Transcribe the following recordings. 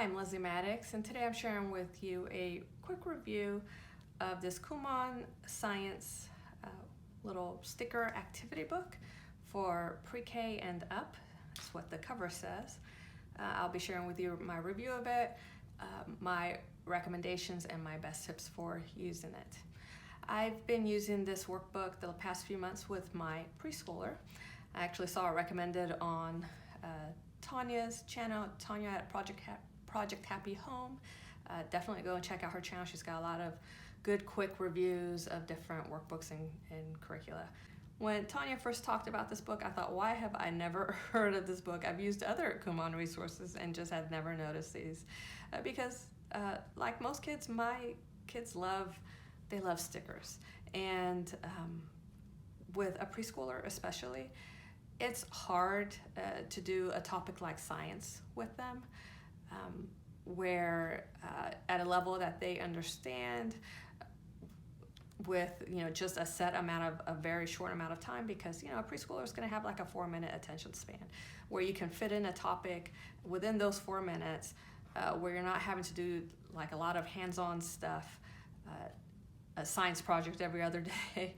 Hi, I'm Leslie Maddox, and today I'm sharing with you a quick review of this Kumon Science little sticker activity book for pre-K and up. That's what the cover says. I'll be sharing with you my review of it, my recommendations, and my best tips for using it. I've been using this workbook the past few months with my preschooler. I actually saw it recommended on Tanya's channel, Tanya at Project Happy Home. Definitely go and check out her channel. She's got a lot of good quick reviews of different workbooks and curricula. When Tanya first talked about this book, I thought, why have I never heard of this book? I've used other Kumon resources and just had never noticed these. Because like most kids, my kids love stickers. And with a preschooler especially, it's hard to do a topic like science with them, where at a level that they understand with just a set amount of a very short amount of time, because a preschooler is going to have like a 4-minute attention span where you can fit in a topic within those 4 minutes, where you're not having to do like a lot of hands-on stuff, a science project every other day,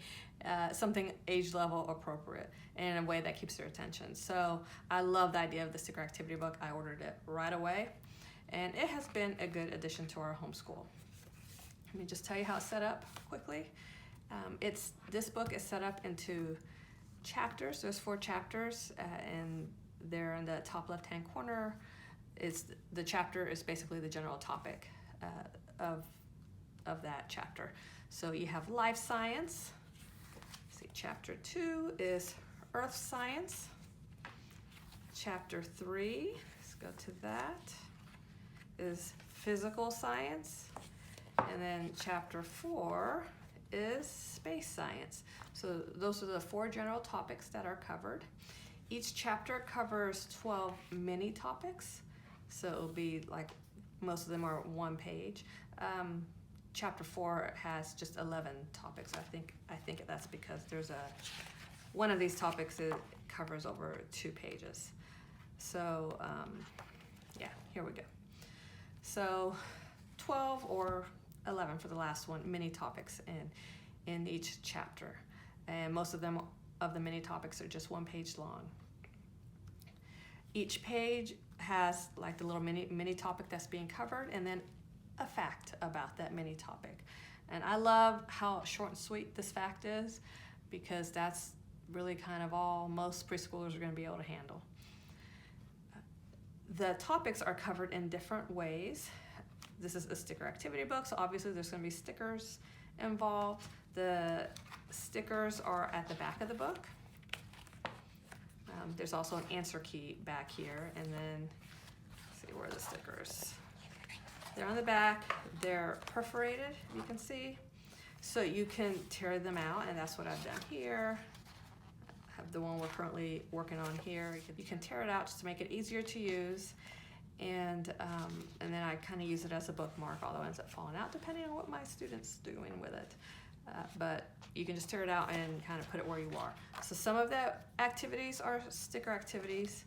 something age level appropriate and in a way that keeps their attention. So I love the idea of the sticker activity book. I ordered it right away, and it has been a good addition to our homeschool. Let me just tell you how it's set up quickly. This book is set up into chapters. There's 4 chapters, and they're in the top left-hand corner. The chapter is basically the general topic of that chapter. So you have life science. See, chapter 2 is earth science. Chapter 3, let's go to that, is physical science. And then chapter 4 is space science. So those are the 4 general topics that are covered. Each chapter covers 12 mini topics. So it'll be like, most of them are 1 page. Chapter 4 has just 11 topics. I think that's because there's one of these topics it covers over 2 pages. So yeah, here we go. So 12 or 11 for the last one, mini topics in each chapter, and most of the mini topics are just 1 page long. Each page has like the little mini topic that's being covered, and then a fact about that mini topic. And I love how short and sweet this fact is, because that's really kind of all most preschoolers are going to be able to handle. The topics are covered in different ways. This is a sticker activity book, so obviously there's going to be stickers involved. The stickers are at the back of the book. There's also an answer key back here, and then let's see where are the stickers. They're on the back. They're perforated, you can see, so you can tear them out, and that's what I've done here. I have the one we're currently working on here. You can tear it out just to make it easier to use. And then I kind of use it as a bookmark, although it ends up falling out depending on what my student's doing with it. But you can just tear it out and kind of put it where you are. So some of the activities are sticker activities.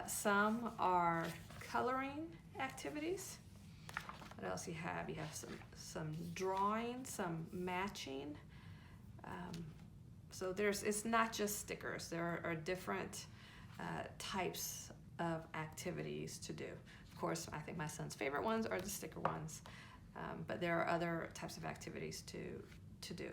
Some are coloring activities. What else you have? You have some drawing, some matching. So it's not just stickers. There are different types of activities to do. Of course, I think my son's favorite ones are the sticker ones, but there are other types of activities to do.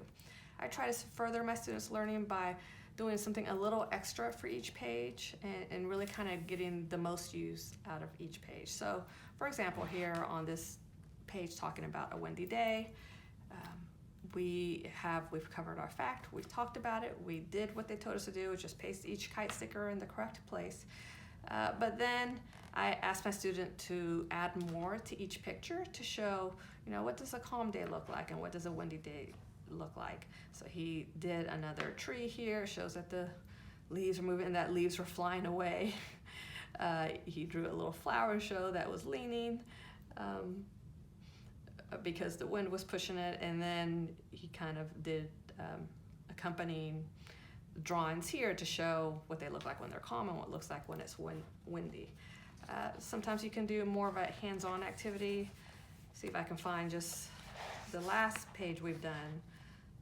I try to further my students' learning by doing something a little extra for each page, and really kind of getting the most use out of each page. So for example, here on this page talking about a windy day, we've covered our fact, we've talked about it, we did what they told us to do, which is paste each kite sticker in the correct place. But then I asked my student to add more to each picture to show, what does a calm day look like and what does a windy day look like. So he did another tree here, shows that the leaves are moving and that leaves were flying away. He drew a little flower show that was leaning because the wind was pushing it, and then he kind of did accompanying drawings here to show what they look like when they're calm and what it looks like when it's windy. Sometimes you can do more of a hands-on activity. See if I can find just the last page we've done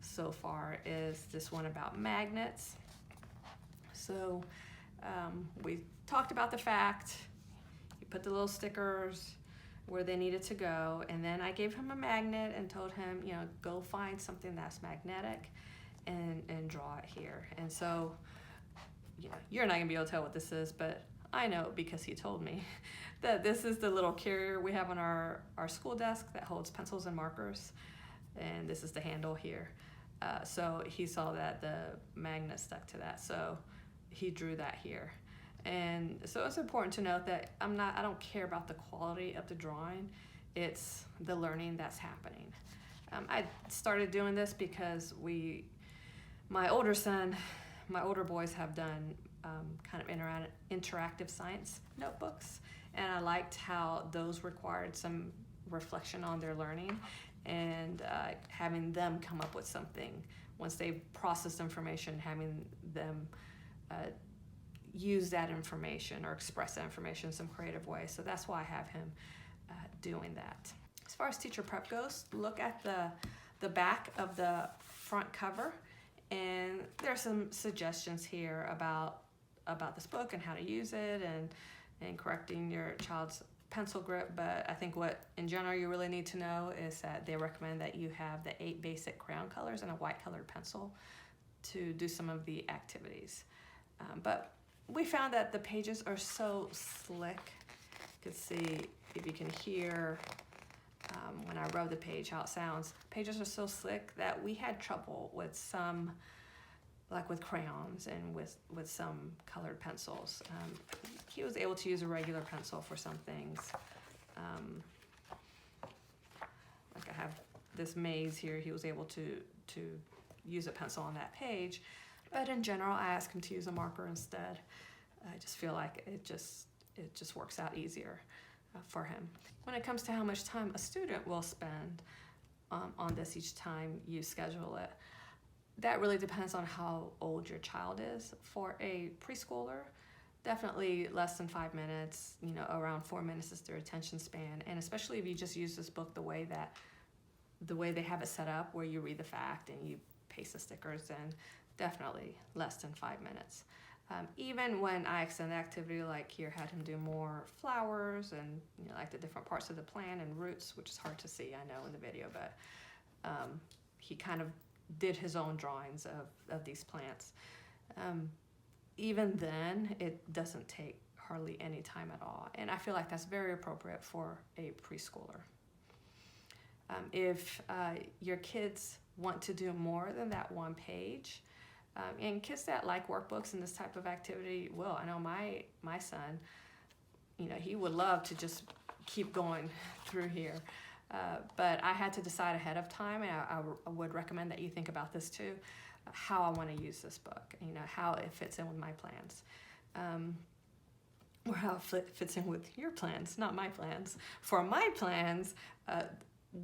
so far is this one about magnets. So we talked about the fact, you put the little stickers where they needed to go, and then I gave him a magnet and told him, you know, go find something that's magnetic and draw it here. And so, you know, you're not gonna be able to tell what this is, but I know because he told me that this is the little carrier we have on our school desk that holds pencils and markers, and this is the handle here. So he saw that the magnet stuck to that, so he drew that here. And so it's important to note that I don't care about the quality of the drawing, it's the learning that's happening. I started doing this because my older boys have done kind of interactive science notebooks, and I liked how those required some reflection on their learning and having them come up with something once they processed information, having them use that information or express that information in some creative way. So that's why I have him doing that. As far as teacher prep goes, look at the back of the front cover, and there's some suggestions here about this book and how to use it and correcting your child's pencil grip. But I think what in general you really need to know is that they recommend that you have the 8 basic crayon colors and a white colored pencil to do some of the activities. But we found that the pages are so slick. You can see, if you can hear when I rub the page how it sounds. Pages are so slick that we had trouble with some, like with crayons and with some colored pencils. He was able to use a regular pencil for some things. Like I have this maze here, he was able to use a pencil on that page. But in general, I ask him to use a marker instead. I just feel like it just works out easier for him. When it comes to how much time a student will spend on this each time you schedule it, that really depends on how old your child is. For a preschooler, definitely less than 5 minutes, you know, around 4 minutes is their attention span. And especially if you just use this book the way they have it set up, where you read the fact and you paste the stickers in, definitely less than 5 minutes. Even when I extend the activity, like here, had him do more flowers and, you know, like the different parts of the plant and roots, which is hard to see, I know, in the video, but he kind of did his own drawings of these plants. Even then, it doesn't take hardly any time at all, and I feel like that's very appropriate for a preschooler. If your kids want to do more than that one page, and kids that like workbooks and this type of activity will. I know my son, you know, he would love to just keep going through here. But I had to decide ahead of time, and I would recommend that you think about this too, how I want to use this book, you know, how it fits in with my plans. Or how it fits in with your plans, not my plans. For my plans,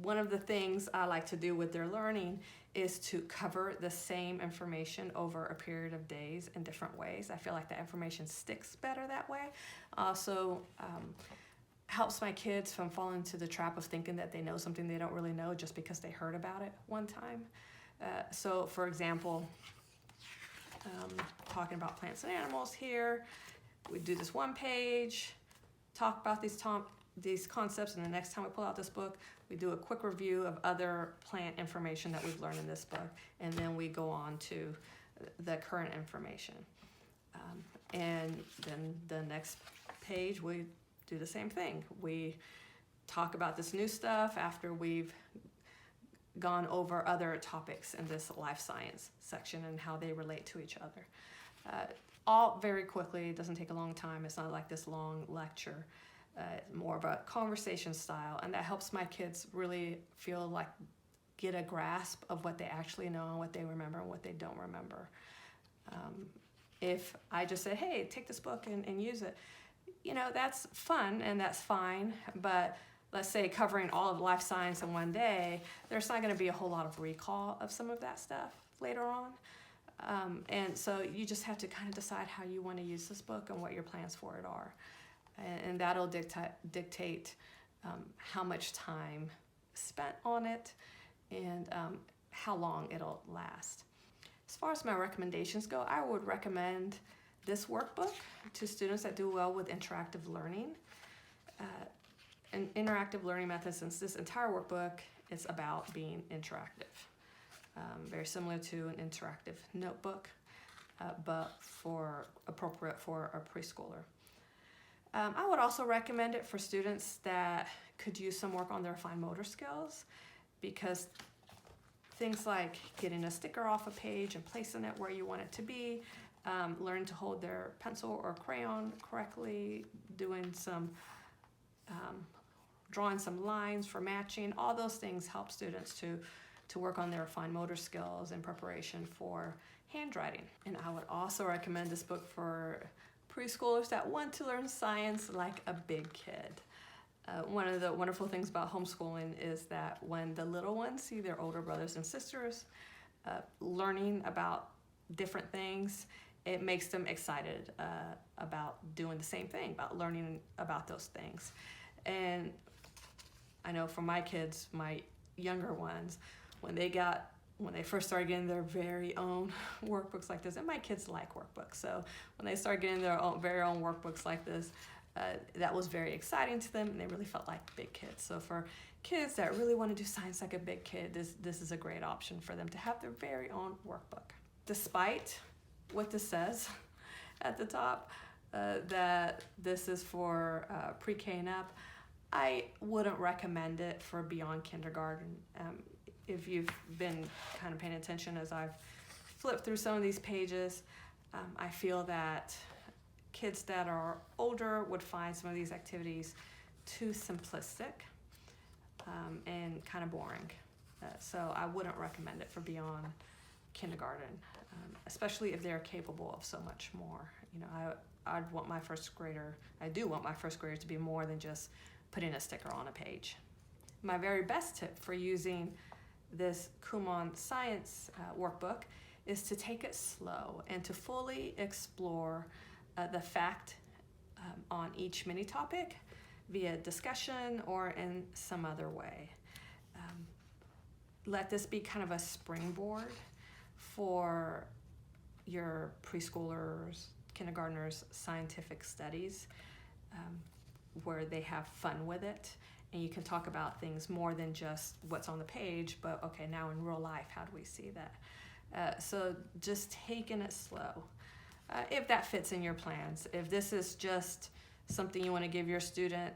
one of the things I like to do with their learning is to cover the same information over a period of days in different ways. I feel like the information sticks better that way. Also, helps my kids from falling into the trap of thinking that they know something they don't really know just because they heard about it one time. So for example, talking about plants and animals here, we do this one page, talk about these concepts, and the next time we pull out this book, we do a quick review of other plant information that we've learned in this book, and then we go on to the current information. And then the next page, we do the same thing. We talk about this new stuff after we've gone over other topics in this life science section and how they relate to each other. All very quickly, it doesn't take a long time. It's not like this long lecture. More of a conversation style, and that helps my kids really feel like get a grasp of what they actually know and what they remember and what they don't remember. If I just say, hey, take this book and use it, you know, that's fun and that's fine, but let's say covering all of life science in one day, there's not going to be a whole lot of recall of some of that stuff later on. And so you just have to kind of decide how you want to use this book and what your plans for it are. and that'll dictate how much time spent on it and how long it'll last. As far as my recommendations go, I would recommend this workbook to students that do well with interactive learning. An interactive learning method, since this entire workbook is about being interactive. Very similar to an interactive notebook, but appropriate for a preschooler. I would also recommend it for students that could use some work on their fine motor skills, because things like getting a sticker off a page and placing it where you want it to be, learning to hold their pencil or crayon correctly, doing some drawing some lines for matching, all those things help students to work on their fine motor skills in preparation for handwriting. And I would also recommend this book for preschoolers that want to learn science like a big kid. One of the wonderful things about homeschooling is that when the little ones see their older brothers and sisters learning about different things, it makes them excited about doing the same thing, about learning about those things. And I know for my kids, my younger ones, when they first started getting their very own workbooks like this, and my kids like workbooks, so when they started getting their very own workbooks like this, that was very exciting to them, and they really felt like big kids. So for kids that really want to do science like a big kid, this is a great option for them to have their very own workbook. Despite what this says at the top, that this is for pre-K and up, I wouldn't recommend it for beyond kindergarten. If you've been kind of paying attention as I've flipped through some of these pages, I feel that kids that are older would find some of these activities too simplistic and kind of boring. So I wouldn't recommend it for beyond kindergarten, especially if they're capable of so much more. You know, I do want my first grader to be more than just putting a sticker on a page. My very best tip for using this Kumon science workbook is to take it slow and to fully explore the fact on each mini topic via discussion or in some other way. Let this be kind of a springboard for your preschoolers, kindergartners' scientific studies, where they have fun with it, and you can talk about things more than just what's on the page, but okay, now in real life, how do we see that? So just taking it slow. If that fits in your plans. If this is just something you want to give your student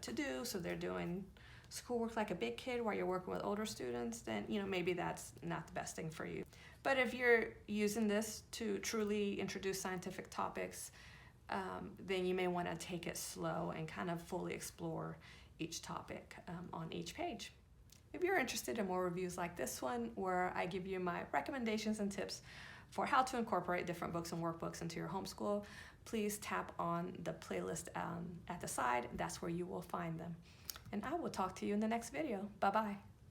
to do, so they're doing schoolwork like a big kid while you're working with older students, then maybe that's not the best thing for you. But if you're using this to truly introduce scientific topics, then you may want to take it slow and kind of fully explore each topic on each page. If you're interested in more reviews like this one, where I give you my recommendations and tips for how to incorporate different books and workbooks into your homeschool, please tap on the playlist at the side. That's where you will find them. And I will talk to you in the next video. Bye-bye.